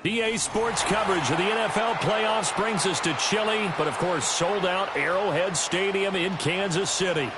EA Sports coverage of the NFL playoffs brings us to Chile, but of course sold out Arrowhead Stadium in Kansas City.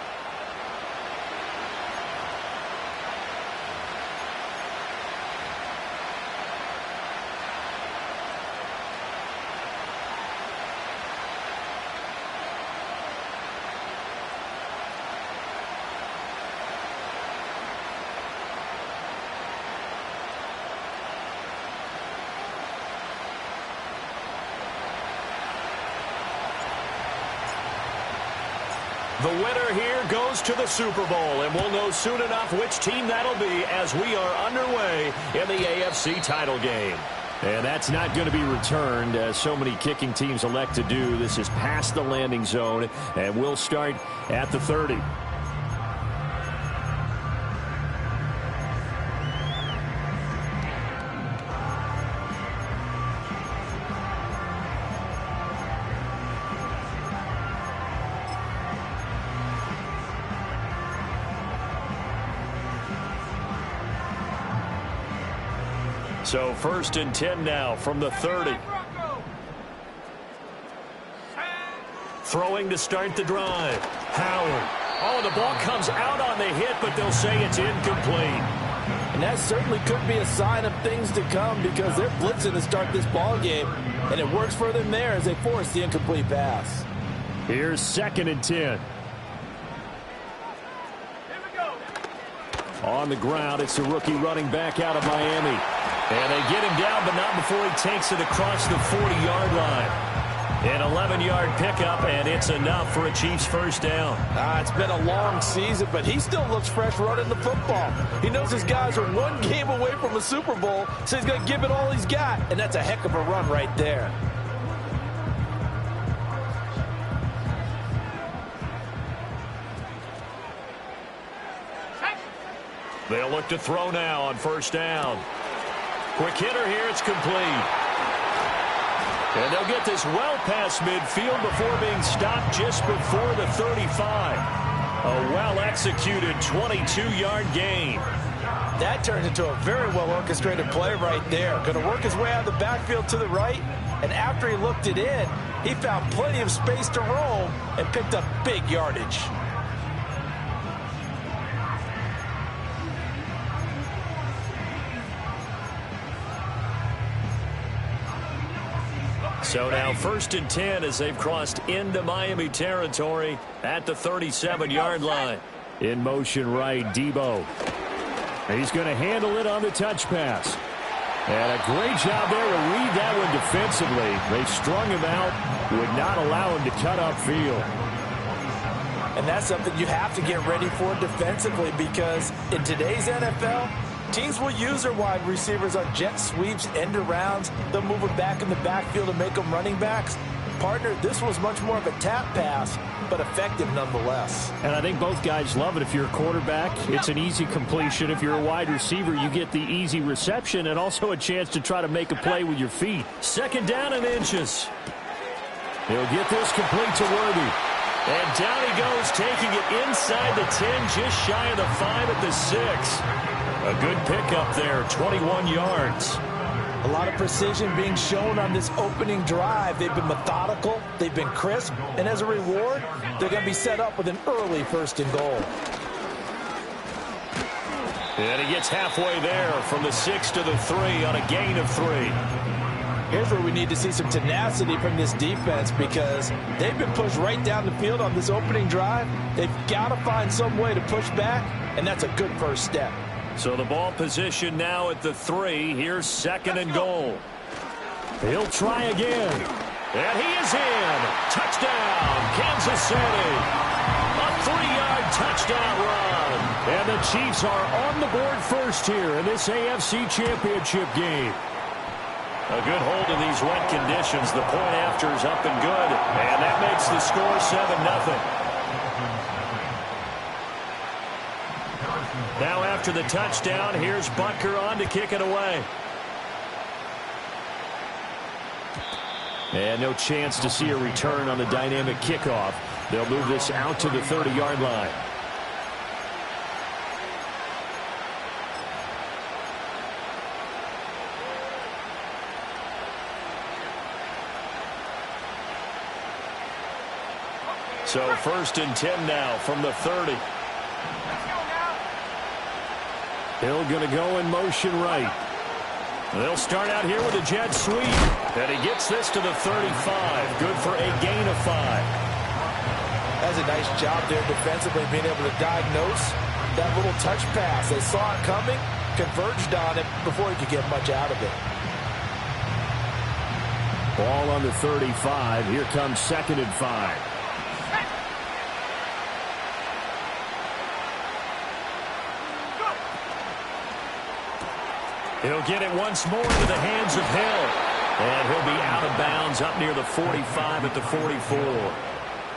The winner here goes to the Super Bowl, and we'll know soon enough which team that'll be as we are underway in the AFC title game. And that's not going to be returned, as so many kicking teams elect to do. This is past the landing zone, and we'll start at the 30. So 1st and 10 now from the 30. Throwing to start the drive. Howard. Oh, the ball comes out on the hit, but they'll say it's incomplete. And that certainly could be a sign of things to come because they're blitzing to start this ball game, and it works for them there as they force the incomplete pass. Here's 2nd and 10. On the ground, it's the rookie running back out of Miami. And they get him down, but not before he takes it across the 40-yard line. An 11-yard pickup, and it's enough for a Chiefs first down. It's been a long season, but he still looks fresh running the football. He knows his guys are one game away from a Super Bowl, so he's going to give it all he's got, and that's a heck of a run right there. They'll look to throw now on first down. Quick hitter here, it's complete. And they'll get this well past midfield before being stopped just before the 35. A well-executed 22-yard gain. That turned into a very well-orchestrated play right there. Going to work his way out of the backfield to the right, and after he looked it in, he found plenty of space to roam and picked up big yardage. So now 1st and 10 as they've crossed into Miami territory at the 37-yard line. In motion right, Debo. He's going to handle it on the touch pass. And a great job there to read that one defensively. They strung him out, would not allow him to cut upfield. And that's something you have to get ready for defensively because in today's NFL, teams will use their wide receivers on jet sweeps, end arounds. They'll move them back in the backfield and make them running backs. Partner, this was much more of a tap pass, but effective nonetheless. And I think both guys love it. If you're a quarterback, it's an easy completion. If you're a wide receiver, you get the easy reception and also a chance to try to make a play with your feet. 2nd down and inches. He'll get this complete to Worthy. And down he goes, taking it inside the 10, just shy of the 5 at the 6. A good pickup there, 21 yards. A lot of precision being shown on this opening drive. They've been methodical, they've been crisp, and as a reward, they're going to be set up with an early 1st and goal. And he gets halfway there from the 6 to the 3 on a gain of 3. Here's where we need to see some tenacity from this defense because they've been pushed right down the field on this opening drive. They've got to find some way to push back, and that's a good first step. So the ball position now at the 3. Here's 2nd and goal. He'll try again. And he is in. Touchdown, Kansas City. A 3-yard touchdown run. And the Chiefs are on the board first here in this AFC Championship game. A good hold in these wet conditions. The point after is up and good. And that makes the score 7-0. Now after the touchdown, here's Butker on to kick it away. And no chance to see a return on the dynamic kickoff. They'll move this out to the 30-yard line. So 1st and 10 now from the 30. Hill going to go in motion right. They'll start out here with a jet sweep. And he gets this to the 35. Good for a gain of 5. That's a nice job there defensively, being able to diagnose that little touch pass. They saw it coming, converged on it before he could get much out of it. Ball on the 35. Here comes 2nd and 5. He'll get it once more into the hands of Hill. And he'll be out of bounds up near the 45 at the 44.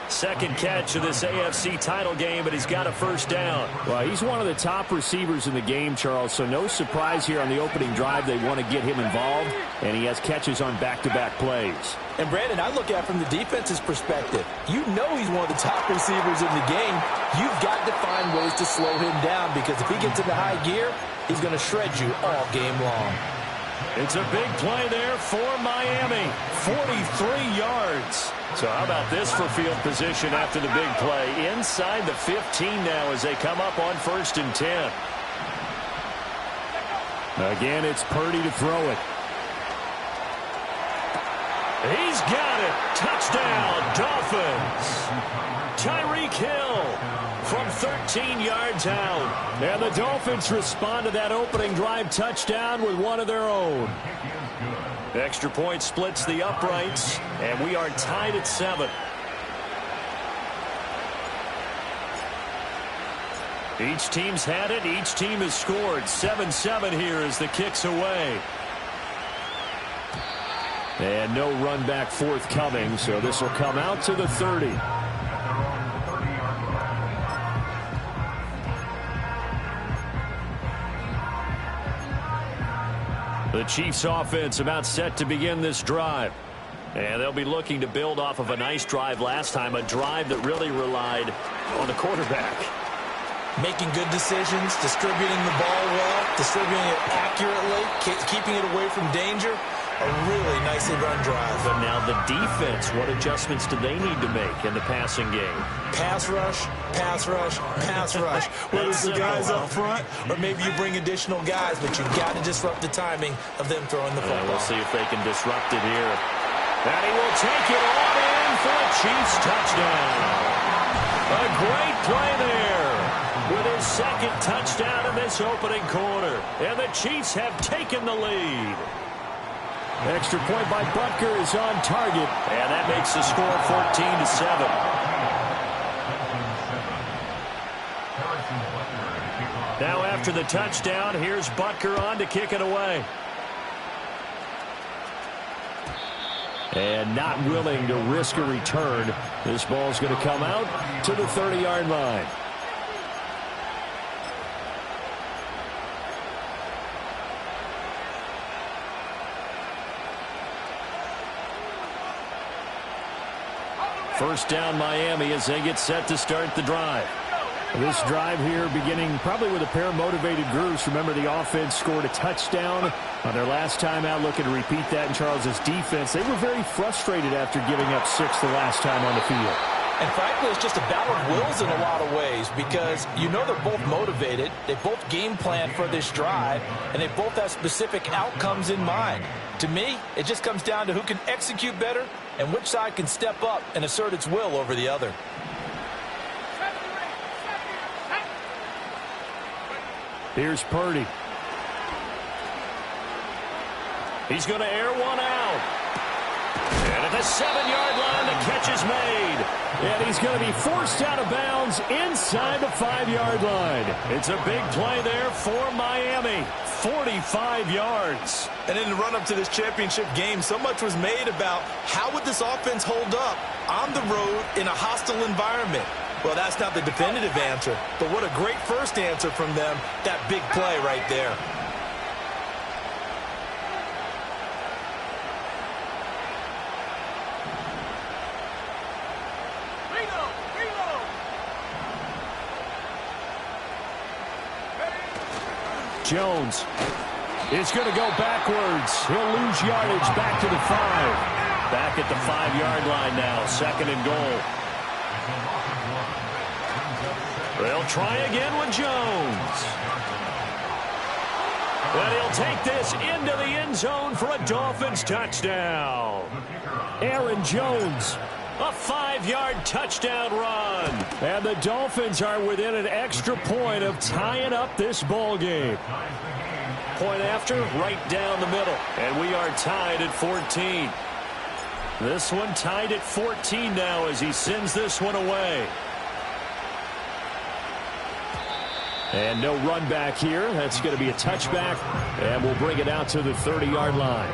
Second catch of this AFC title game, but he's got a first down. Well, he's one of the top receivers in the game, Charles, so no surprise here on the opening drive. They want to get him involved, and he has catches on back-to-back plays. And, Brandon, I look at it from the defense's perspective. You know he's one of the top receivers in the game. You've got to find ways to slow him down because if he gets into high gear, he's going to shred you all game long. It's a big play there for Miami. 43 yards. So how about this for field position after the big play? Inside the 15 now as they come up on 1st and 10. Again, it's Purdy to throw it. He's got it. Touchdown, Dolphins. Tyreek Hill from 13 yards out. And the Dolphins respond to that opening drive touchdown with one of their own. Extra point splits the uprights, and we are tied at 7. Each team's had it. Each team has scored. 7-7 here as the kick's away. And no run back forthcoming, so this will come out to the 30. The Chiefs offense about set to begin this drive. And they'll be looking to build off of a nice drive last time, a drive that really relied on the quarterback. Making good decisions, distributing the ball well, distributing it accurately, keeping it away from danger. A really nicely run drive. But now the defense, what adjustments do they need to make in the passing game? Pass rush, pass rush, pass rush. Whether it's the guys up front or maybe you bring additional guys, but you've got to disrupt the timing of them throwing the football. We'll see if they can disrupt it here. And he will take it on in for a Chiefs touchdown. A great play there with his 2nd touchdown in this opening quarter. And the Chiefs have taken the lead. Extra point by Butker is on target. And that makes the score 14-7. Now after the touchdown, here's Butker on to kick it away. And not willing to risk a return. This ball's going to come out to the 30-yard line. First down Miami as they get set to start the drive. This drive here beginning probably with a pair of motivated groups. Remember, the offense scored a touchdown on their last time out. Looking to repeat that in Charles's defense. They were very frustrated after giving up 6 the last time on the field. And frankly, it's just a battle of wills in a lot of ways because you know they're both motivated. They both game plan for this drive, and they both have specific outcomes in mind. To me, it just comes down to who can execute better and which side can step up and assert its will over the other. Here's Purdy. He's going to air one out. And at the 7-yard line, the catch is made. And he's going to be forced out of bounds inside the 5-yard line. It's a big play there for Miami. 45 yards. And in the run-up to this championship game, so much was made about how would this offense hold up on the road in a hostile environment. Well, that's not the definitive answer, but what a great first answer from them, that big play right there. Jones is going to go backwards. He'll lose yardage back to the 5. Back at the 5-yard line now, 2nd and goal. They'll try again with Jones. And he'll take this into the end zone for a Dolphins touchdown. Aaron Jones, a 5-yard touchdown run. And the Dolphins are within an extra point of tying up this ball game. Point after, right down the middle. And we are tied at 14. This one tied at 14 now as he sends this one away. And no run back here. That's going to be a touchback. And we'll bring it out to the 30-yard line.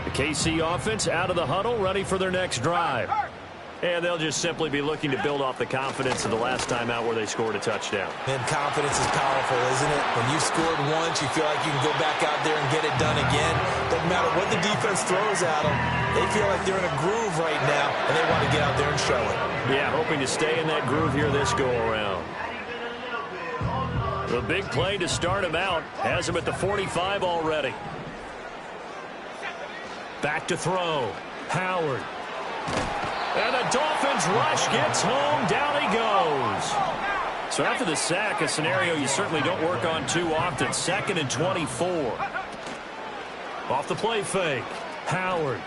The KC offense out of the huddle, ready for their next drive. And they'll just simply be looking to build off the confidence of the last time out where they scored a touchdown. And confidence is powerful, isn't it? When you scored once, you feel like you can go back out there and get it done again. Doesn't matter what the defense throws at them. They feel like they're in a groove right now, and they want to get out there and show it. Yeah, hoping to stay in that groove here this go-around. The big play to start him out has him at the 45 already. Back to throw. Howard. And the Dolphins rush gets home. Down he goes. So after the sack, a scenario you certainly don't work on too often. 2nd and 24. Off the play fake. Howard.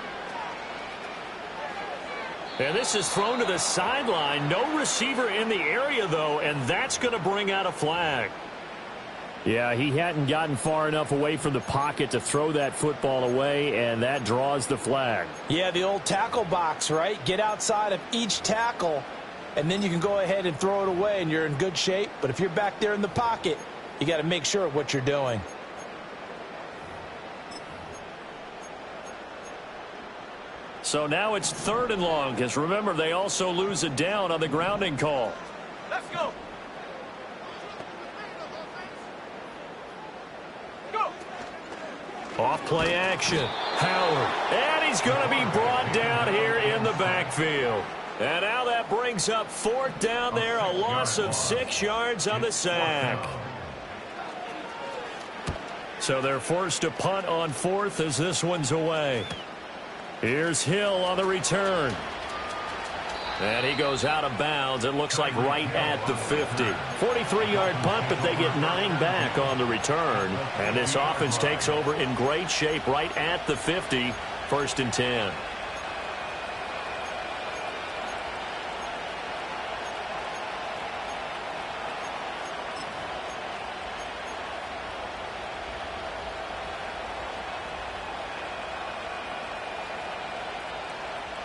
And this is thrown to the sideline. No receiver in the area, though, and that's going to bring out a flag. Yeah, he hadn't gotten far enough away from the pocket to throw that football away, and that draws the flag. Yeah, the old tackle box, right? Get outside of each tackle, and then you can go ahead and throw it away, and you're in good shape. But if you're back there in the pocket, you got to make sure of what you're doing. So now it's 3rd and long, because remember, they also lose a down on the grounding call. Let's go. Off play action. Howard. And he's going to be brought down here in the backfield. And now that brings up 4th down there. A loss of 6 yards on the sack. So they're forced to punt on 4th as this one's away. Here's Hill on the return. And he goes out of bounds. It looks like right at the 50. 43-yard punt, but they get 9 back on the return. And this offense takes over in great shape right at the 50. 1st and 10.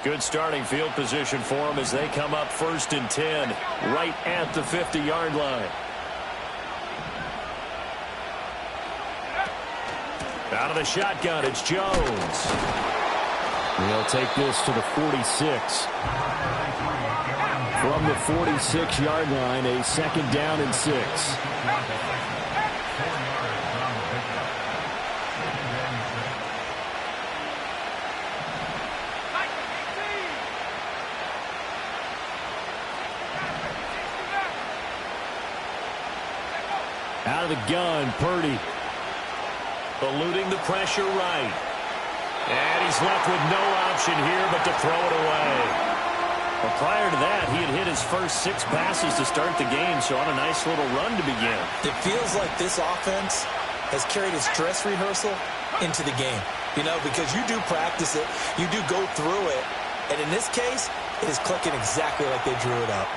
Good starting field position for them as they come up 1st and 10 right at the 50-yard line. Out of the shotgun, it's Jones. He'll take this to the 46. From the 46-yard line, a 2nd down and 6. Out of the gun, Purdy. Eluding the pressure right. And he's left with no option here but to throw it away. Well, prior to that, he had hit his first 6 passes to start the game, so on a nice little run to begin. It feels like this offense has carried its dress rehearsal into the game. You know, because you do practice it, you do go through it, and in this case, it is clicking exactly like they drew it up.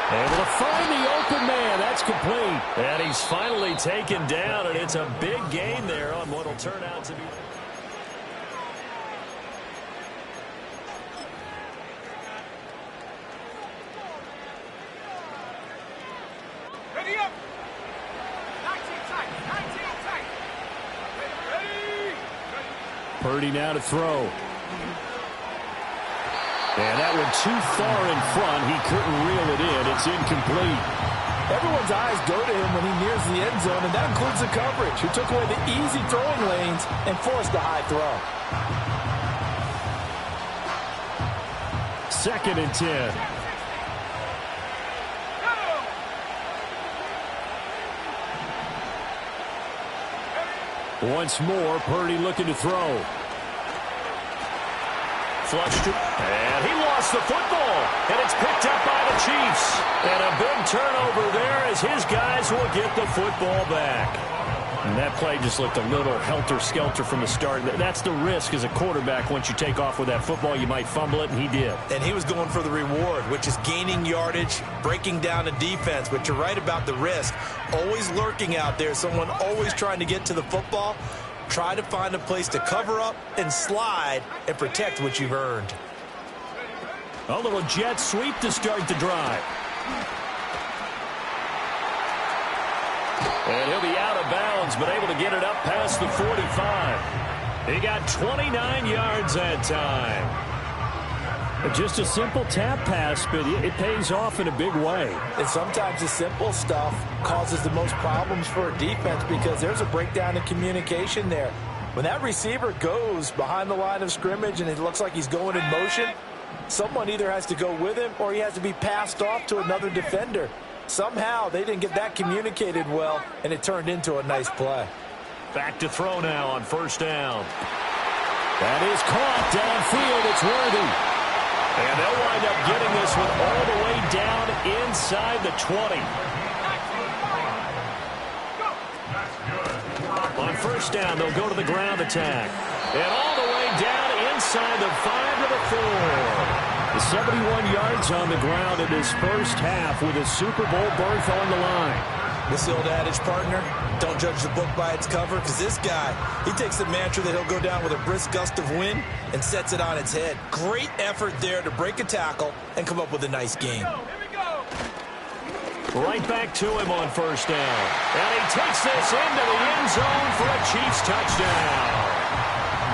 Able to find the open man. That's complete. And he's finally taken down, and it's a big gain there on what will turn out to be. Ready up. 19 tight. 19 tight. Ready. Purdy now to throw. And that one too far in front. He couldn't reel it in. It's incomplete. Everyone's eyes go to him when he nears the end zone, and that includes the coverage, who took away the easy throwing lanes and forced a high throw. 2nd and 10. Once more, Purdy looking to throw. Flushed it, and he lost the football, and it's picked up by the Chiefs. And a big turnover there as his guys will get the football back. And that play just looked a little helter-skelter from the start. That's the risk as a quarterback. Once you take off with that football, you might fumble it, and he did. And he was going for the reward, which is gaining yardage, breaking down a defense. But you're right about the risk. Always lurking out there, someone always trying to get to the football. Try to find a place to cover up and slide and protect what you've earned. A little jet sweep to start the drive. And he'll be out of bounds, but able to get it up past the 45. He got 29 yards that time. Just a simple tap pass, but it pays off in a big way. And sometimes the simple stuff causes the most problems for a defense because there's a breakdown in communication there. When that receiver goes behind the line of scrimmage and it looks like he's going in motion, someone either has to go with him or he has to be passed off to another defender. Somehow they didn't get that communicated well, and it turned into a nice play. Back to throw now on first down. That is caught downfield. It's Worthy. And they'll wind up getting this one all the way down inside the 20. On first down, they'll go to the ground attack. And all the way down inside the 5 to the 4. The 71 yards on the ground in his first half with a Super Bowl berth on the line. This old adage, partner, don't judge the book by its cover, because this guy, he takes the mantra that he'll go down with a brisk gust of wind and sets it on its head. Great effort there to break a tackle and come up with a nice game. Right back to him on first down. And he takes this into the end zone for a Chiefs touchdown.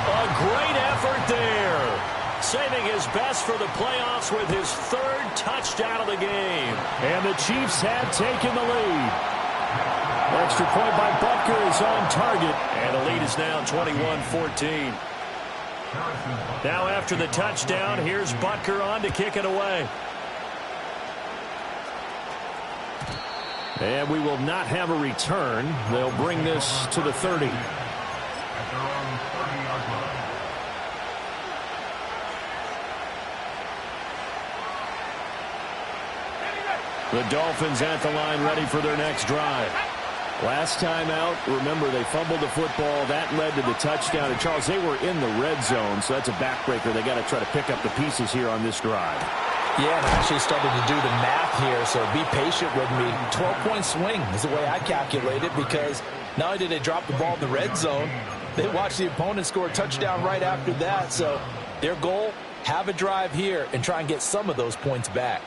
A great effort there. Saving his best for the playoffs with his third touchdown of the game. And the Chiefs have taken the lead. Extra point by Butker is on target. And the lead is now 21-14. Now after the touchdown, here's Butker on to kick it away. And we will not have a return. They'll bring this to the 30. The Dolphins at the line ready for their next drive. Last time out, remember, they fumbled the football. That led to the touchdown. And, Charles, they were in the red zone, so that's a backbreaker. They got to try to pick up the pieces here on this drive. Yeah, and I actually started to do the math here, so be patient with me. 12-point swing is the way I calculate it, because not only did they drop the ball in the red zone, they watched the opponent score a touchdown right after that. So their goal, have a drive here and try and get some of those points back.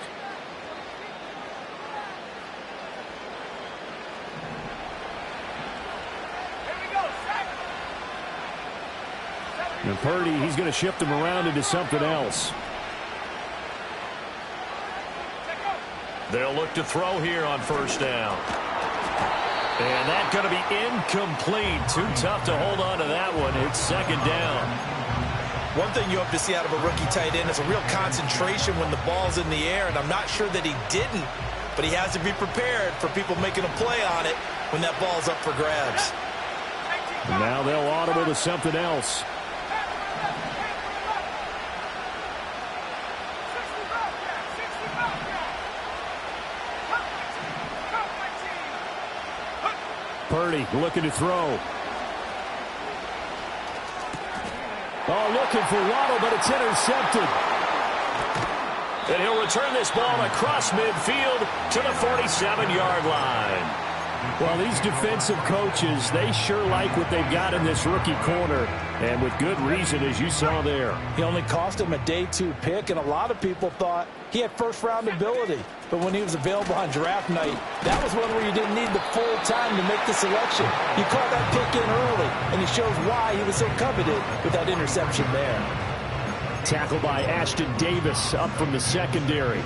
And Purdy, he's going to shift them around into something else. They'll look to throw here on first down. And that's going to be incomplete. Too tough to hold on to that one. It's second down. One thing you hope to see out of a rookie tight end is a real concentration when the ball's in the air, and I'm not sure that he didn't, but he has to be prepared for people making a play on it when that ball's up for grabs. And now they'll audible to something else. Purdy looking to throw. Oh, looking for Waddle, but it's intercepted. And he'll return this ball across midfield to the 47-yard line. Well, these defensive coaches, they sure like what they've got in this rookie corner, and with good reason, as you saw there. He only cost him a day 2 pick, and a lot of people thought he had first-round ability. But when he was available on draft night, that was one where you didn't need the full time to make the selection. You caught that pick in early, and it shows why he was so coveted with that interception there. Tackle by Ashton Davis up from the secondary.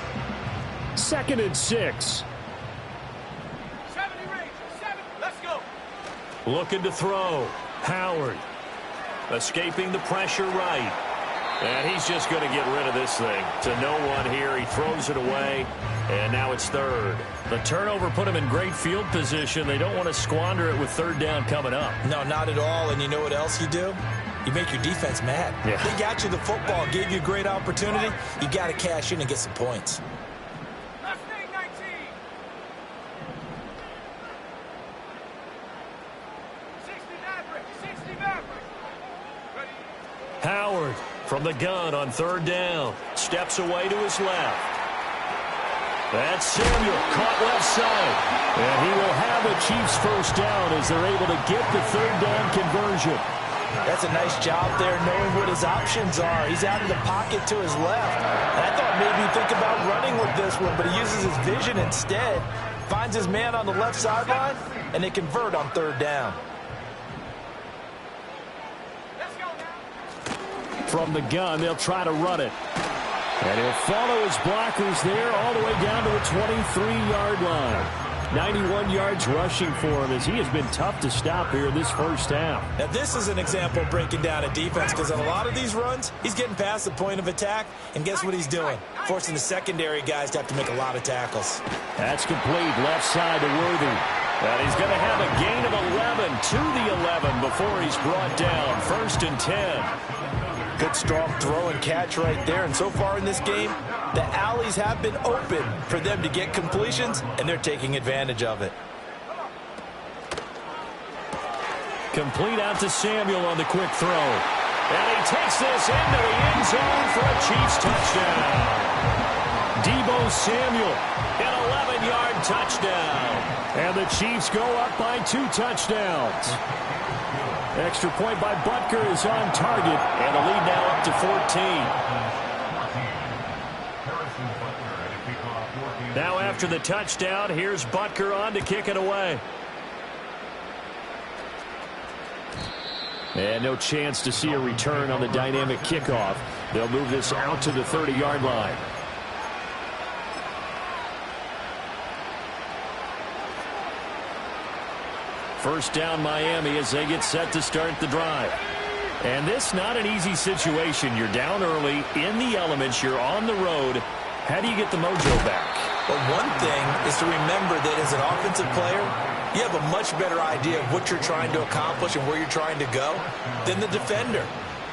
2nd and 6. Looking to throw. Howard. Escaping the pressure right. And he's just going to get rid of this thing to no one here. He throws it away, and now it's third. The turnover put him in great field position. They don't want to squander it with third down coming up. No, not at all. And you know what else you do? You make your defense mad. Yeah. They got you the football, gave you a great opportunity. You got to cash in and get some points. Last name 19. 60 Maverick. 60 Maverick. Ready? Howard from the gun on third down. Steps away to his left. That's Samuel, caught left side. And he will have the Chiefs first down as they're able to get the third down conversion. That's a nice job there knowing what his options are. He's out of the pocket to his left. And I thought maybe he'd think about running with this one, but he uses his vision instead. Finds his man on the left sideline, and they convert on third down. Let's go now. From the gun, they'll try to run it. And he'll follow his blockers there all the way down to the 23-yard line. 91 yards rushing for him as he has been tough to stop here in this first half. Now, this is an example of breaking down a defense because on a lot of these runs, he's getting past the point of attack, and guess what he's doing? Forcing the secondary guys to have to make a lot of tackles. That's complete left side to Worthy. And he's going to have a gain of 11 to the 11 before he's brought down. First and 10. Good strong throw and catch right there. And so far in this game, the alleys have been open for them to get completions, and they're taking advantage of it. Complete out to Samuel on the quick throw. And he takes this into the end zone for a Chiefs touchdown. Deebo Samuel, an 11-yard touchdown. And the Chiefs go up by 2 touchdowns. Extra point by Butker is on target, and the lead now up to 14. Now after the touchdown, here's Butker on to kick it away. And no chance to see a return on the dynamic kickoff. They'll move this out to the 30-yard line. First down Miami as they get set to start the drive. And this not an easy situation. You're down early, in the elements, you're on the road. How do you get the mojo back? Well, one thing is to remember that as an offensive player, you have a much better idea of what you're trying to accomplish and where you're trying to go than the defender.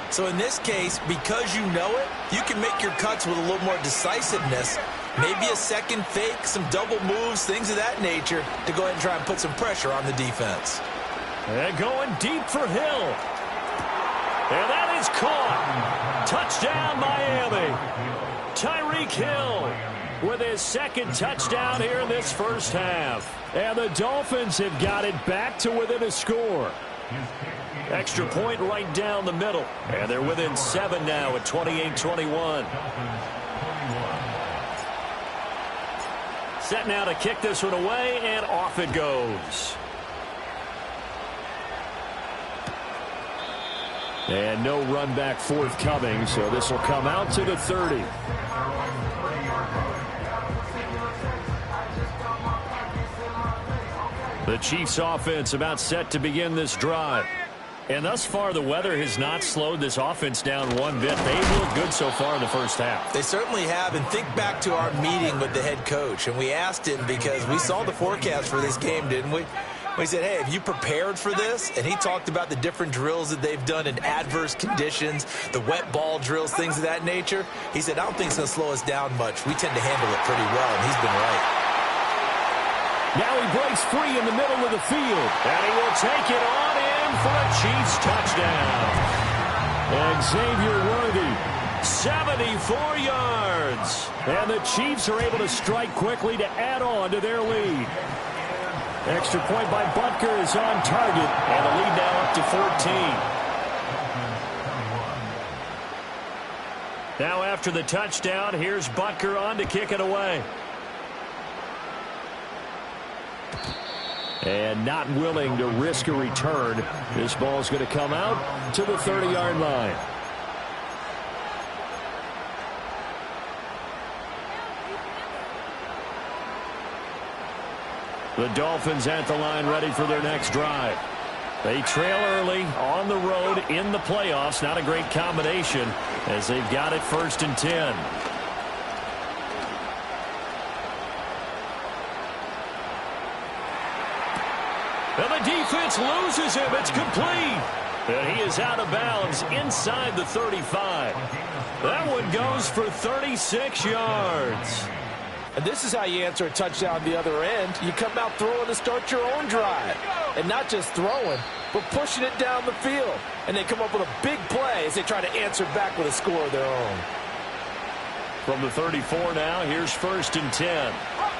So in this case, because you know it, you can make your cuts with a little more decisiveness. Maybe a second fake, some double moves, things of that nature to go ahead and try and put some pressure on the defense. And going deep for Hill. And that is caught. Touchdown, Miami. Tyreek Hill with his second touchdown here in this first half. And the Dolphins have got it back to within a score. Extra point right down the middle. And they're within 7 now at 28-21. Set now to kick this one away, and off it goes. And no run back forthcoming, so this will come out to the 30. The Chiefs offense about set to begin this drive. And thus far, the weather has not slowed this offense down one bit. They've looked good so far in the first half. They certainly have. And think back to our meeting with the head coach. And we asked him because we saw the forecast for this game, didn't we? We said, hey, have you prepared for this? And he talked about the different drills that they've done in adverse conditions, the wet ball drills, things of that nature. He said, I don't think it's going to slow us down much. We tend to handle it pretty well, and he's been right. Now he breaks free in the middle of the field. And he will take it on in for a Chiefs touchdown. And Xavier Worthy, 74 yards. And the Chiefs are able to strike quickly to add on to their lead. Extra point by Butker is on target. And the lead now up to 14. Now after the touchdown, here's Butker on to kick it away. And not willing to risk a return. This ball is going to come out to the 30-yard line. The Dolphins at the line ready for their next drive. They trail early on the road in the playoffs. Not a great combination. as they've got it 1st and 10. And the defense loses him. It's complete. And he is out of bounds inside the 35. That one goes for 36 yards. And this is how you answer a touchdown the other end. You come out throwing to start your own drive. And not just throwing, but pushing it down the field. And they come up with a big play as they try to answer back with a score of their own. From the 34 now, here's 1st and 10.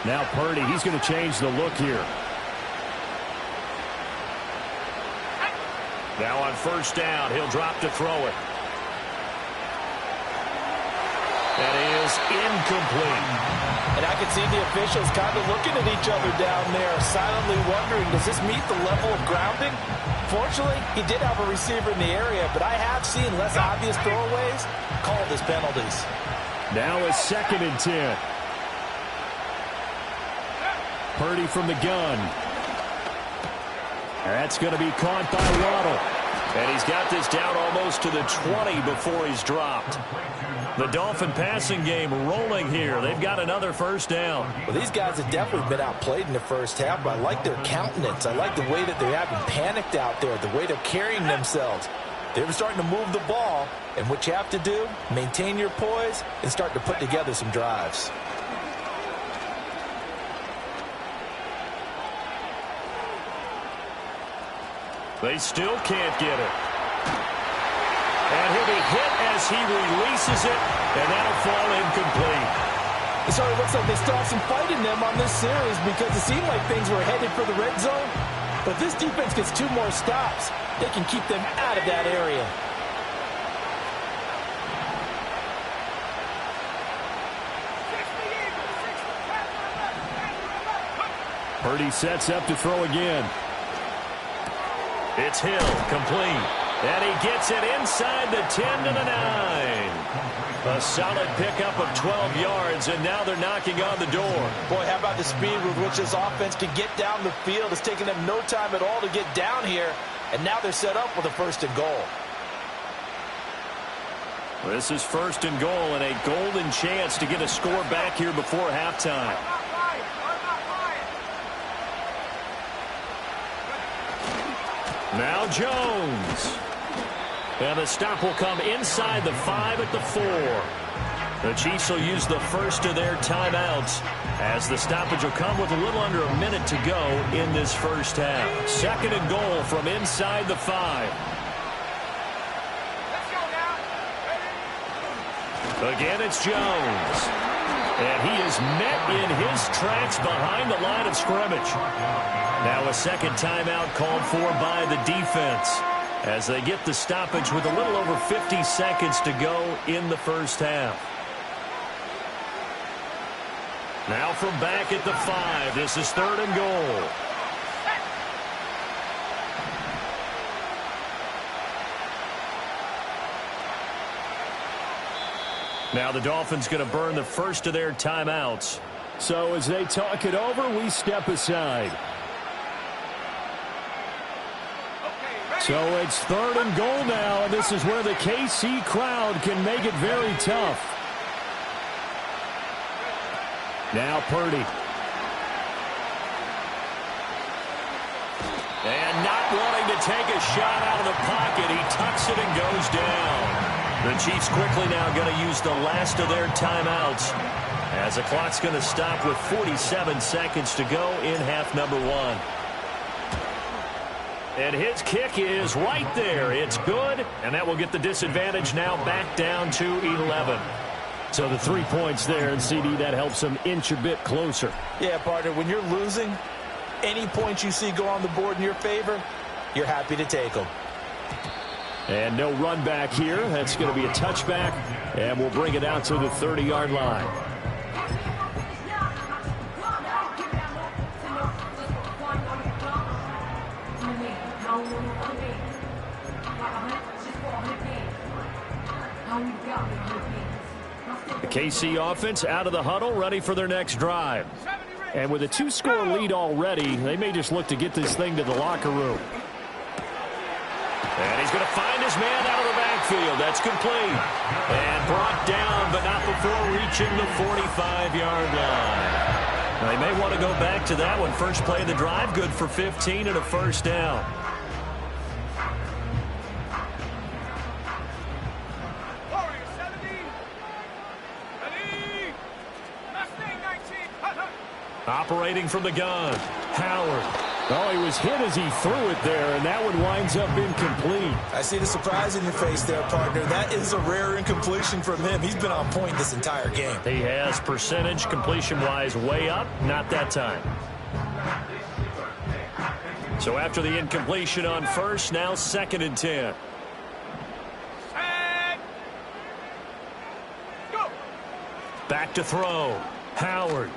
Now Purdy, he's going to change the look here. Now on 1st down, he'll drop to throw it. That is incomplete. And I can see the officials kind of looking at each other down there, silently wondering, does this meet the level of grounding? Fortunately, he did have a receiver in the area, but I have seen less obvious throwaways called as penalties. Now a 2nd and 10. Purdy from the gun. That's going to be caught by Waddle. And he's got this down almost to the 20 before he's dropped. The Dolphin passing game rolling here. They've got another 1st down. Well, these guys have definitely been outplayed in the first half, but I like their countenance. I like the way that they haven't panicked out there, the way they're carrying themselves. They're starting to move the ball, and what you have to do, maintain your poise and start to put together some drives. They still can't get it. And he'll be hit as he releases it, and that'll fall incomplete. So it looks like they still have some fight in them on this series because it seemed like things were headed for the red zone. But if this defense gets 2 more stops, they can keep them out of that area. Purdy sets up to throw again. It's Hill, complete. And he gets it inside the 10 to the 9. A solid pickup of 12 yards, and now they're knocking on the door. Boy, how about the speed with which this offense can get down the field? It's taken them no time at all to get down here, and now they're set up with a 1st and goal. This is 1st and goal, and a golden chance to get a score back here before halftime. Now Jones. And the stop will come inside the 5 at the 4. The Chiefs will use the first of their timeouts as the stoppage will come with a little under a minute to go in this first half. 2nd and goal from inside the 5. Let's go now. Again, it's Jones. And he is met in his tracks behind the line of scrimmage. Now a 2nd timeout called for by the defense as they get the stoppage with a little over 50 seconds to go in the first half. Now from back at the 5, this is 3rd and goal. Now the Dolphins going to burn the first of their timeouts. So as they talk it over, we step aside. So it's 3rd and goal now, and this is where the KC crowd can make it very tough. Now Purdy. And not wanting to take a shot out of the pocket, he tucks it and goes down. The Chiefs quickly now going to use the last of their timeouts as the clock's going to stop with 47 seconds to go in half number 1. And his kick is right there. It's good, and that will get the disadvantage now back down to 11. So the 3 points there, and CD, that helps them inch a bit closer. Yeah, partner, when you're losing, any points you see go on the board in your favor, you're happy to take them. And no run back here. That's going to be a touchback, and we'll bring it out to the 30-yard line. The KC offense out of the huddle, ready for their next drive. And with a 2-score lead already, they may just look to get this thing to the locker room. And he's going to find his man out of the backfield. That's complete. And brought down, but not before reaching the 45-yard line. Now, they may want to go back to that one. First play of the drive, good for 15 and a first down. Warriors 70. Ready. Mustang 19. Operating from the gun, Howard. Oh, he was hit as he threw it there, and that one winds up incomplete. I see the surprise in your face there, partner. That is a rare incompletion from him. He's been on point this entire game. He has percentage completion-wise way up, not that time. So after the incompletion on first, now 2nd and 10. Set. Go. Back to throw, Howard.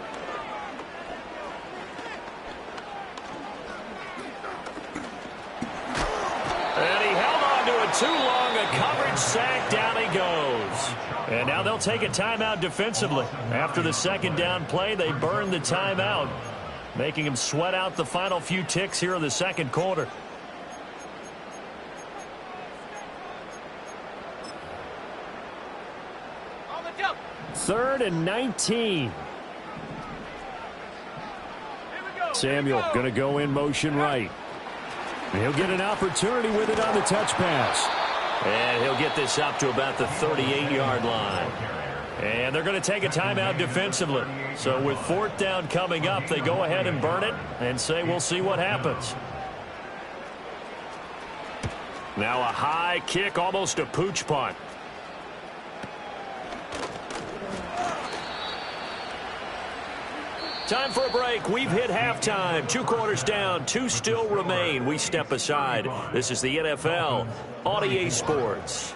And he held on to it too long. A coverage sack. Down he goes. And now they'll take a timeout defensively. After the 2nd down play, they burn the timeout, making him sweat out the final few ticks here in the 2nd quarter. On the jump. 3rd and 19. Here we go. Samuel going to go in motion right. He'll get an opportunity with it on the touch pass. And he'll get this up to about the 38-yard line. And they're going to take a timeout defensively. So with 4th down coming up, they go ahead and burn it and say we'll see what happens. Now a high kick, almost a pooch punt. Time for a break. We've hit halftime. 2 quarters down. 2 still remain. We step aside. This is the NFL on EA Sports.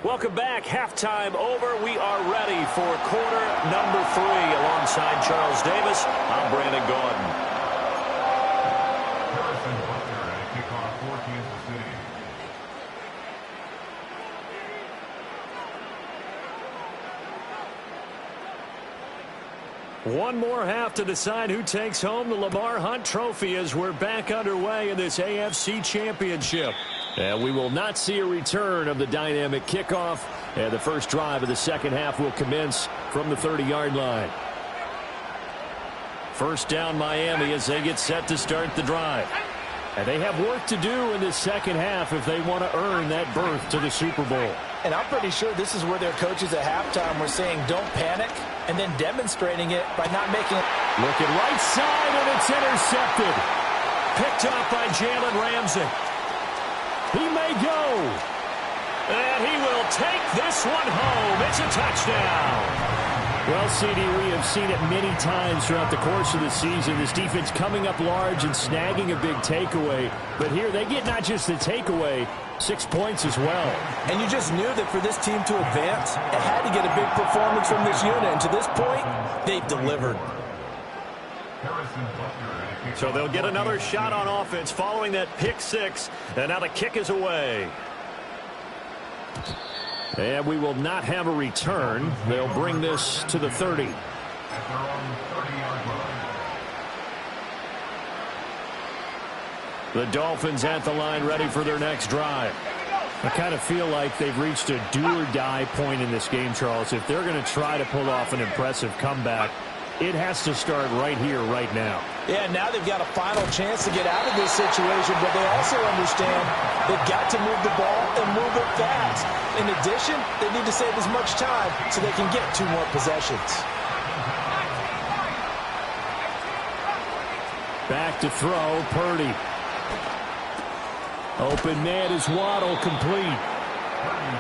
Welcome back. Halftime over. We are ready for quarter number 3. Alongside Charles Davis, I'm Brandon Gaudin. Harrison Butker at kickoff for Kansas City. One more half to decide who takes home the Lamar Hunt Trophy as we're back underway in this AFC Championship. And we will not see a return of the dynamic kickoff. And the first drive of the 2nd half will commence from the 30-yard line. First down Miami as they get set to start the drive. And they have work to do in this 2nd half if they want to earn that berth to the Super Bowl. And I'm pretty sure this is where their coaches at halftime were saying don't panic and then demonstrating it by not making it. Looking right side, and it's intercepted. Picked up by Jalen Ramsey. He may go. And he will take this one home. It's a touchdown. Well, CD, we have seen it many times throughout the course of the season. This defense coming up large and snagging a big takeaway. But here they get not just the takeaway, 6 points as well. And you just knew that for this team to advance, it had to get a big performance from this unit. And to this point, they've delivered. Harrison Butker at kickoff. So they'll get another shot on offense following that pick 6. And now the kick is away. And we will not have a return. They'll bring this to the 30. At their own 30-yard line. The Dolphins at the line ready for their next drive. I kind of feel like they've reached a do-or-die point in this game, Charles. If they're going to try to pull off an impressive comeback, it has to start right here, right now. Yeah, now they've got a final chance to get out of this situation, but they also understand they've got to move the ball and move it fast. In addition, they need to save as much time so they can get 2 more possessions. Back to throw, Purdy. Open man is Waddle, complete.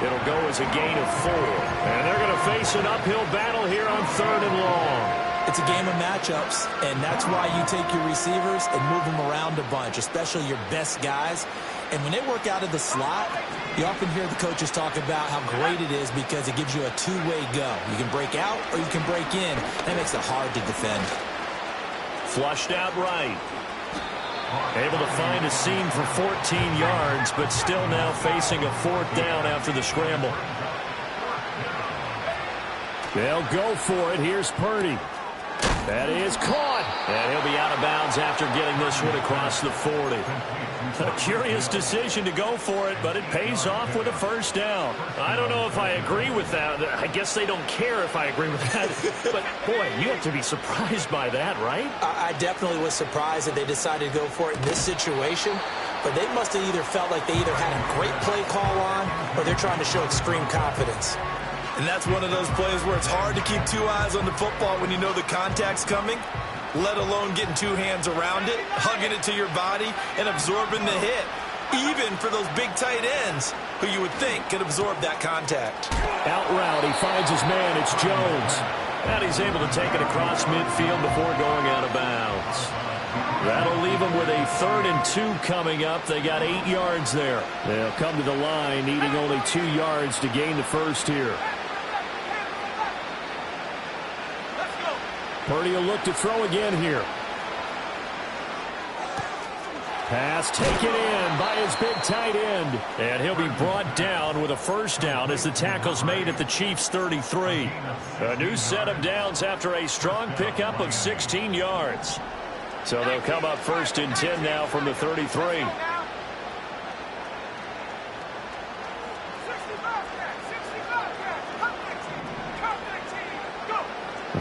It'll go as a gain of 4. And they're going to face an uphill battle here on 3rd and long. It's a game of matchups, and that's why you take your receivers and move them around a bunch, especially your best guys. And when they work out of the slot, you often hear the coaches talk about how great it is because it gives you a 2-way go. You can break out or you can break in. That makes it hard to defend. Flushed out right. Able to find a seam for 14 yards, but still now facing a fourth down after the scramble. They'll go for it. Here's Purdy. That is caught. And he'll be out of bounds after getting this one across the 40. A curious decision to go for it, but it pays off with a first down. I don't know if I agree with that. I guess they don't care if I agree with that. But, boy, you have to be surprised by that, right? I definitely was surprised that they decided to go for it in this situation. But they must have either felt like they either had a great play call on or they're trying to show extreme confidence. And that's one of those plays where it's hard to keep two eyes on the football when you know the contact's coming, let alone getting two hands around it, hugging it to your body, and absorbing the hit, even for those big tight ends who you would think could absorb that contact. Out route, he finds his man. It's Jones. And he's able to take it across midfield before going out of bounds. That'll leave them with a 3rd and 2 coming up. They got 8 yards there. They'll come to the line, needing only 2 yards to gain the first here. Purdy will look to throw again here. Pass taken in by his big tight end. And he'll be brought down with a first down as the tackle's made at the Chiefs' 33. A new set of downs after a strong pickup of 16 yards. So they'll come up 1st and 10 now from the 33.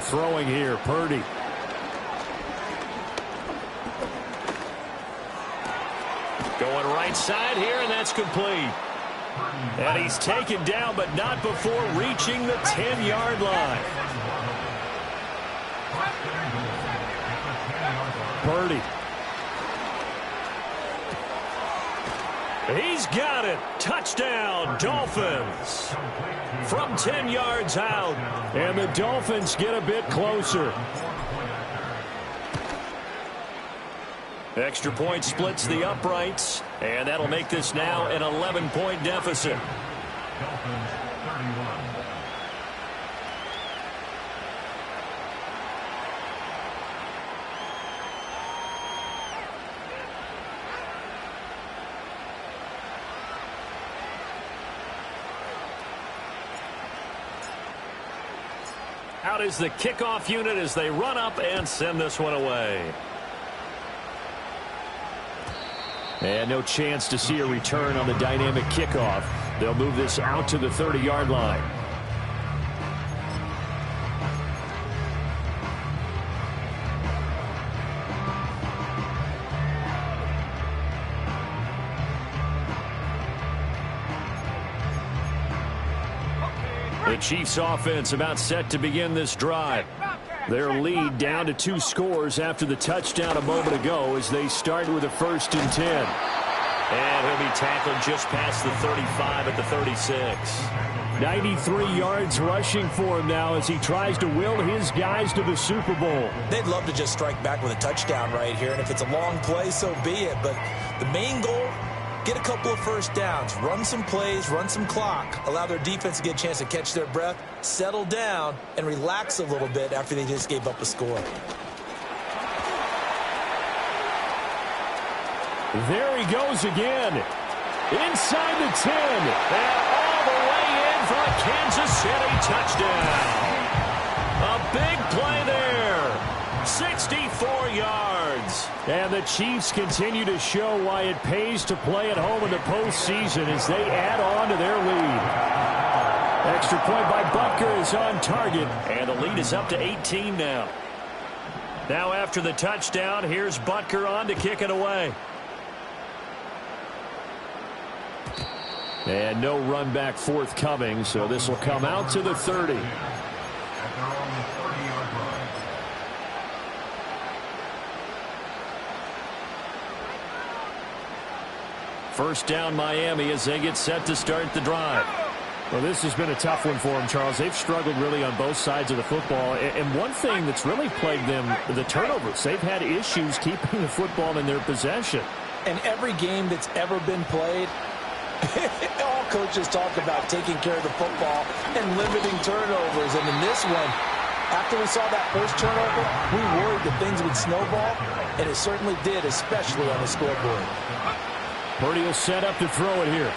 Throwing here, Purdy. Going right side here, and that's complete. And he's taken down, but not before reaching the 10-yard line. Purdy. He's got it. Touchdown, Dolphins. From 10 yards out. And the Dolphins get a bit closer. Extra point splits the uprights. And that'll make this now an 11-point deficit. Dolphins 31. Out is the kickoff unit as they run up and send this one away. And no chance to see a return on the dynamic kickoff. They'll move this out to the 30-yard line. The Chiefs offense about set to begin this drive. Their lead down to 2 scores after the touchdown a moment ago as they start with a 1st and 10. And he'll be tackled just past the 35 at the 36. 93 yards rushing for him now as he tries to will his guys to the Super Bowl. They'd love to just strike back with a touchdown right here, and if it's a long play, so be it. But the main goal, get a couple of first downs, run some plays, run some clock, allow their defense to get a chance to catch their breath, settle down, and relax a little bit after they just gave up a score. There he goes again. Inside the 10. And all the way in for a Kansas City touchdown. A big play there. 64 yards. And the Chiefs continue to show why it pays to play at home in the postseason as they add on to their lead. Extra point by Butker is on target. And the lead is up to 18 now. Now after the touchdown, here's Butker on to kick it away. And no run back forthcoming, so this will come out to the 30. At their own 30-yard line. First down Miami as they get set to start the drive. Well, this has been a tough one for them, Charles. They've struggled really on both sides of the football. And one thing that's really plagued them, the turnovers. They've had issues keeping the football in their possession. And every game that's ever been played, all coaches talk about taking care of the football and limiting turnovers. And in this one, After we saw that first turnover, we worried that things would snowball, and it certainly did, especially on the scoreboard. Purdy will set up to throw it here.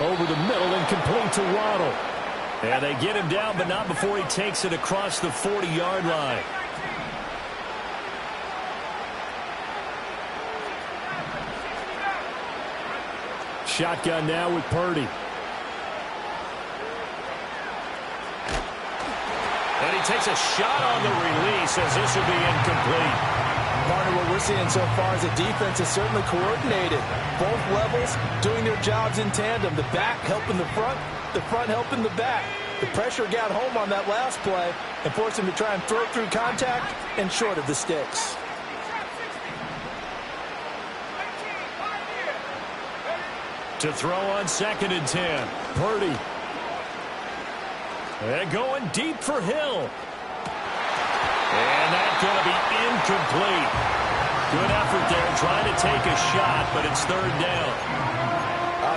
Over the middle and complete to Waddle. And they get him down, but not before he takes it across the 40-yard line. Shotgun now with Purdy. And he takes a shot on the release as this will be incomplete. Partner, what we're seeing so far is the defense is certainly coordinated. Both levels doing their jobs in tandem. The back helping the front helping the back. The pressure got home on that last play and forced him to try and throw through contact and short of the sticks. To throw on 2nd and 10. Purdy. And going deep for Hill. And that's going to be incomplete. Good effort there trying to take a shot, but it's 3rd down.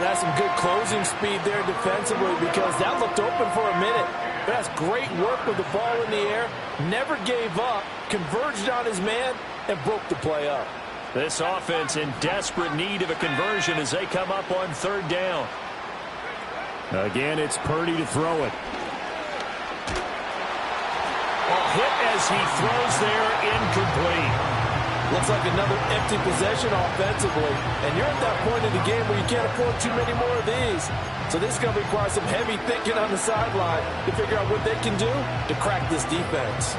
That's some good closing speed there defensively because that looked open for a minute. But that's great work with the ball in the air. Never gave up, converged on his man, and broke the play up. This offense in desperate need of a conversion as they come up on 3rd down. Again, it's Purdy to throw it. Hit as he throws there, incomplete. Looks like another empty possession offensively. And you're at that point in the game where you can't afford too many more of these. So this is going to require some heavy thinking on the sideline to figure out what they can do to crack this defense.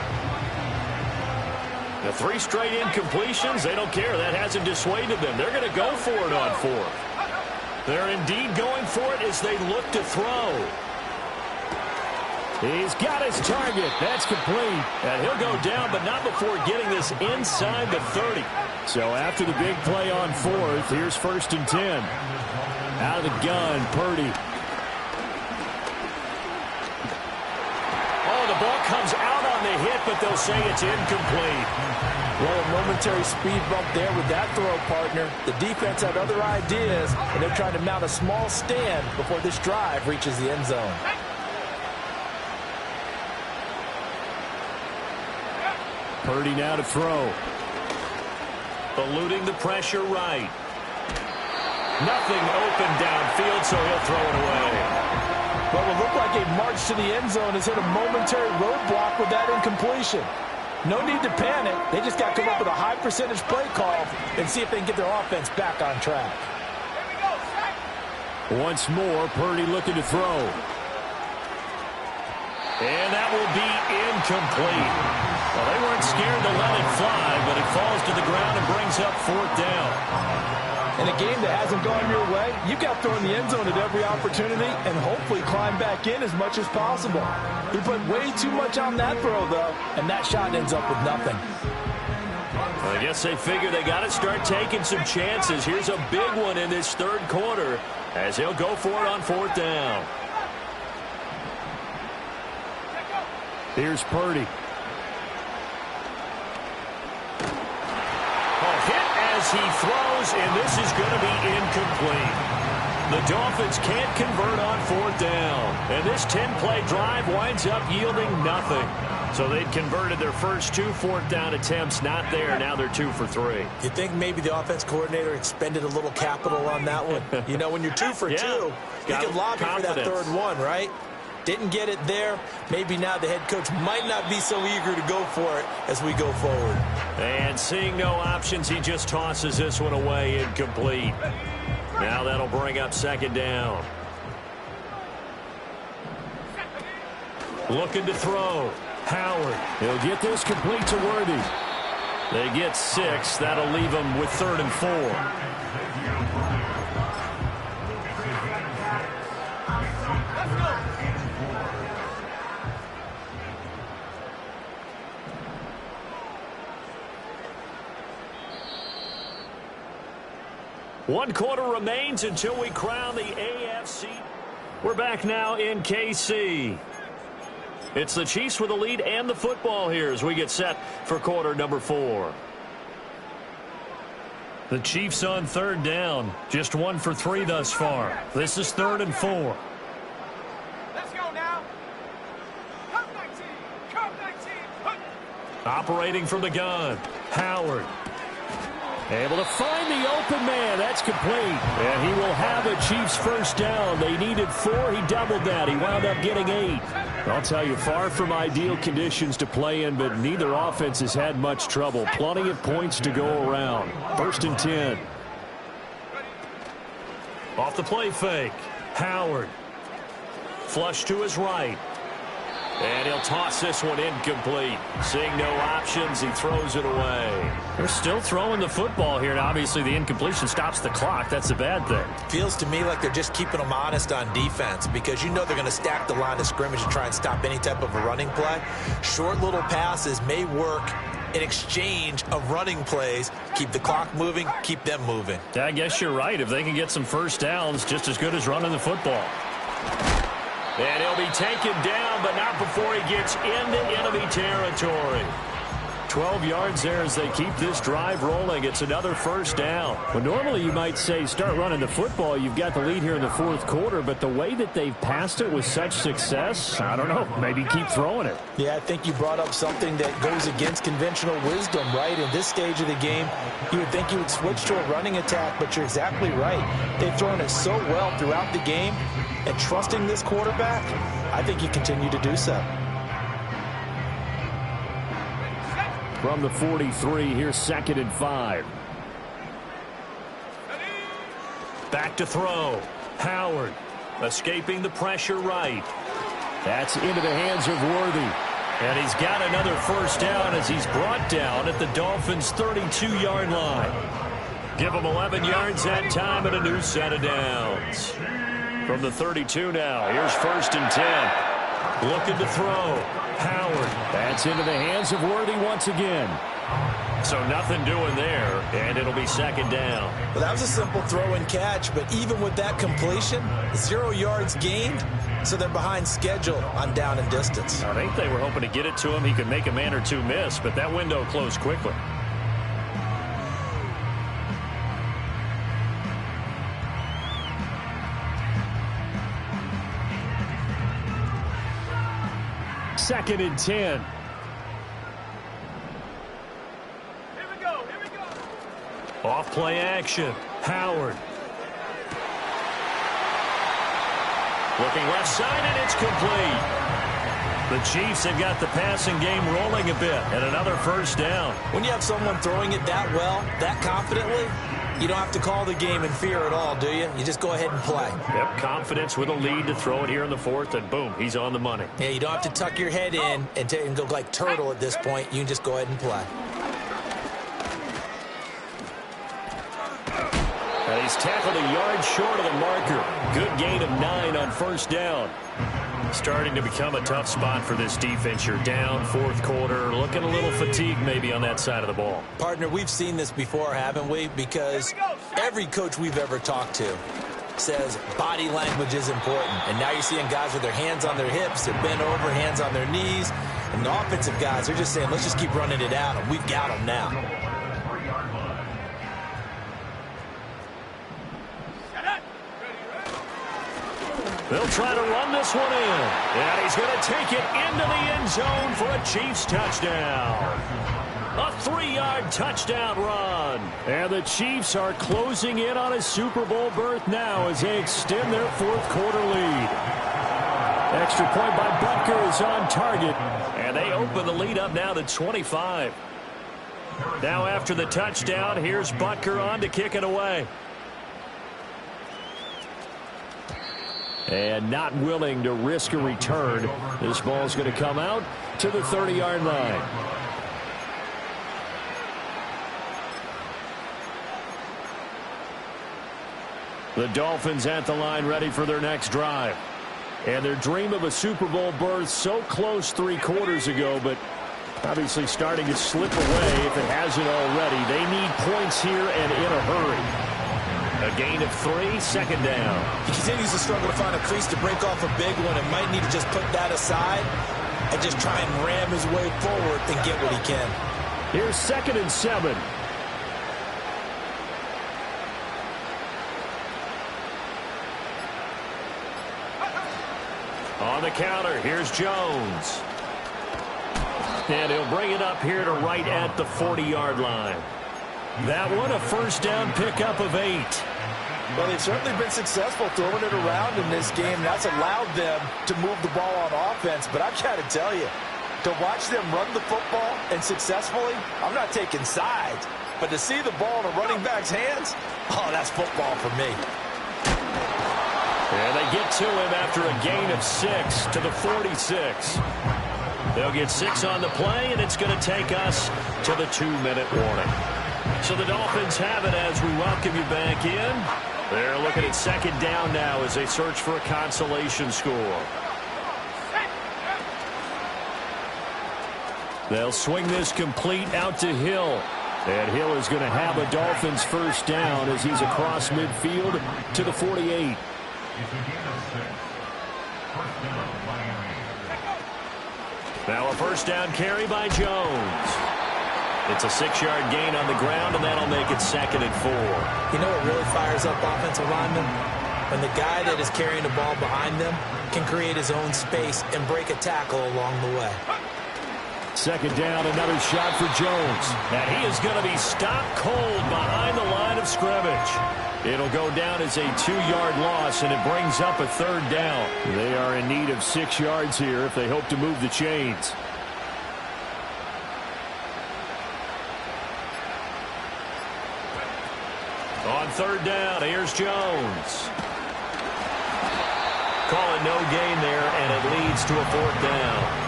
The 3 straight incompletions, they don't care. That hasn't dissuaded them. They're going to go for it on 4th. They're indeed going for it as they look to throw. He's got his target. That's complete. And he'll go down, but not before getting this inside the 30. So after the big play on 4th, here's 1st and 10. Out of the gun, Purdy. Oh, the ball comes out on the hit, but they'll say it's incomplete. Well, a momentary speed bump there with that throw, partner. The defense had other ideas, and they're trying to mount a small stand before this drive reaches the end zone. Purdy now to throw. Eluding the pressure right. Nothing open downfield, so he'll throw it away. What will look like a march to the end zone has hit a momentary roadblock with that incompletion. No need to panic. They just got to come up with a high percentage play call and see if they can get their offense back on track. Once more, Purdy looking to throw. And that will be incomplete. Well, they weren't scared to let it fly, but it falls to the ground and brings up 4th down. In a game that hasn't gone your way, you've got to throw in the end zone at every opportunity and hopefully climb back in as much as possible. He put way too much on that throw, though, and that shot ends up with nothing. I guess they figure they got to start taking some chances. Here's a big one in this 3rd quarter as he'll go for it on 4th down. Here's Purdy. As he throws, and this is going to be incomplete. The Dolphins can't convert on 4th down. And this 10-play drive winds up yielding nothing. So they'd converted their first 2 4th down attempts, not there. Now they're 2 for 3. You think maybe the offense coordinator expended a little capital on that one? You know, when you're 2 for 2, you can lobby for that 3rd one, right? Didn't get it there. Maybe now the head coach might not be so eager to go for it as we go forward. And seeing no options, he just tosses this one away, incomplete. Now that'll bring up 2nd down. Looking to throw. Howard. He'll get this complete to Worthy. They get 6. That'll leave them with 3rd and 4. One quarter remains until we crown the AFC. We're back now in KC. It's the Chiefs with the lead and the football here as we get set for quarter number 4. The Chiefs on 3rd down. Just 1 for 3 thus far. This is 3rd and 4. Operating from the gun, Howard. Able to find the open man. That's complete. And he will have a Chiefs first down. They needed 4. He doubled that. He wound up getting 8. I'll tell you, far from ideal conditions to play in, but neither offense has had much trouble. Plenty of points to go around. 1st and 10. Off the play fake. Howard. Flush to his right. And he'll toss this one incomplete. Seeing no options, he throws it away. They're still throwing the football here, and obviously the incompletion stops the clock. That's a bad thing. Feels to me like they're just keeping them honest on defense because you know they're going to stack the line of scrimmage and try and stop any type of a running play. Short little passes may work in exchange of running plays. Keep the clock moving, keep them moving. I guess you're right. If they can get some first downs, just as good as running the football. And he'll be taken down, but not before he gets into enemy territory. 12 yards there as they keep this drive rolling. It's another first down. Well, normally you might say start running the football. You've got the lead here in the 4th quarter, but the way that they've passed it with such success, I don't know, maybe keep throwing it. Yeah, I think you brought up something that goes against conventional wisdom, right? In this stage of the game, you would think you would switch to a running attack, but you're exactly right. They've thrown it so well throughout the game, and trusting this quarterback, I think you continue to do so. From the 43, here's 2nd and 5. Back to throw. Howard escaping the pressure right. That's into the hands of Worthy. And he's got another first down as he's brought down at the Dolphins' 32-yard line. Give him 11 yards that time and a new set of downs. From the 32 now, here's 1st and 10. Looking to throw. Howard. That's into the hands of Worthy once again. So nothing doing there, and it'll be 2nd down. Well, that was a simple throw and catch, but even with that completion, 0 yards gained, so they're behind schedule on down and distance. I think they were hoping to get it to him. He could make a man or two miss, but that window closed quickly. Second and 10. Here we go. Here we go. Off play action. Howard. Looking left side, and it's complete. The Chiefs have got the passing game rolling a bit, and another first down. When you have someone throwing it that well, that confidently, you don't have to call the game in fear at all, do you? You just go ahead and play. Yep, confidence with a lead to throw it here in the 4th, and boom, he's on the money. Yeah, you don't have to tuck your head in and go like turtle at this point. You can just go ahead and play. And he's tackled a yard short of the marker. Good gain of 9 on first down. Starting to become a tough spot for this defense. You're down 4th quarter, looking a little fatigued maybe on that side of the ball. Partner, we've seen this before, haven't we? Because every coach we've ever talked to says body language is important. And now you're seeing guys with their hands on their hips, they're bent over, hands on their knees. And the offensive guys, they're just saying, let's just keep running it out, and we've got them now. They'll try to run this one in. And he's going to take it into the end zone for a Chiefs touchdown. A 3-yard touchdown run. And the Chiefs are closing in on a Super Bowl berth now as they extend their 4th quarter lead. Extra point by Butker is on target. And they open the lead up now to 25. Now after the touchdown, here's Butker on to kick it away. And not willing to risk a return. This ball's going to come out to the 30-yard line. The Dolphins at the line ready for their next drive. And their dream of a Super Bowl berth so close 3 quarters ago, but obviously starting to slip away if it hasn't already. They need points here and in a hurry. A gain of 3, 2nd down. He continues to struggle to find a crease to break off a big one and might need to just put that aside and just try and ram his way forward and get what he can. Here's 2nd and 7. On the counter, here's Jones. And he'll bring it up here to right at the 40-yard line. That one a first down pickup of 8. Well, they've certainly been successful throwing it around in this game. That's allowed them to move the ball on offense. But I've got to tell you, to watch them run the football and successfully, I'm not taking sides. But to see the ball in a running back's hands, oh, that's football for me. And they get to him after a gain of 6 to the 46. They'll get 6 on the play, and it's going to take us to the 2-minute warning. So the Dolphins have it as we welcome you back in. They're looking at second down now as they search for a consolation score. They'll swing this complete out to Hill. And Hill is going to have a Dolphins first down as he's across midfield to the 48. Now a first down carry by Jones. It's a 6-yard gain on the ground, and that'll make it 2nd and 4. You know what really fires up offensive linemen? When the guy that is carrying the ball behind them can create his own space and break a tackle along the way. Second down, another shot for Jones. And he is going to be stopped cold behind the line of scrimmage. It'll go down as a 2-yard loss, and it brings up a 3rd down. They are in need of 6 yards here if they hope to move the chains. On 3rd down, here's Jones. Call it no gain there, and it leads to a 4th down.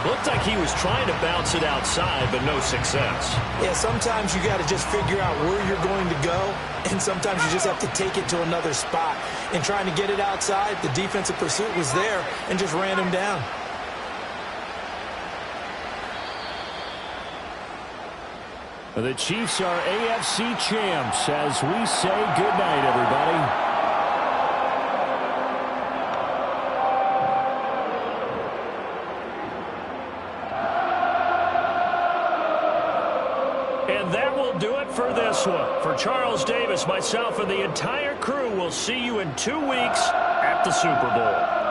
Looked like he was trying to bounce it outside, but no success. Yeah, sometimes you got to just figure out where you're going to go, and sometimes you just have to take it to another spot. In trying to get it outside, the defensive pursuit was there and just ran him down. The Chiefs are AFC champs as we say goodnight, everybody. And that will do it for this one. For Charles Davis, myself, and the entire crew, we'll see you in 2 weeks at the Super Bowl.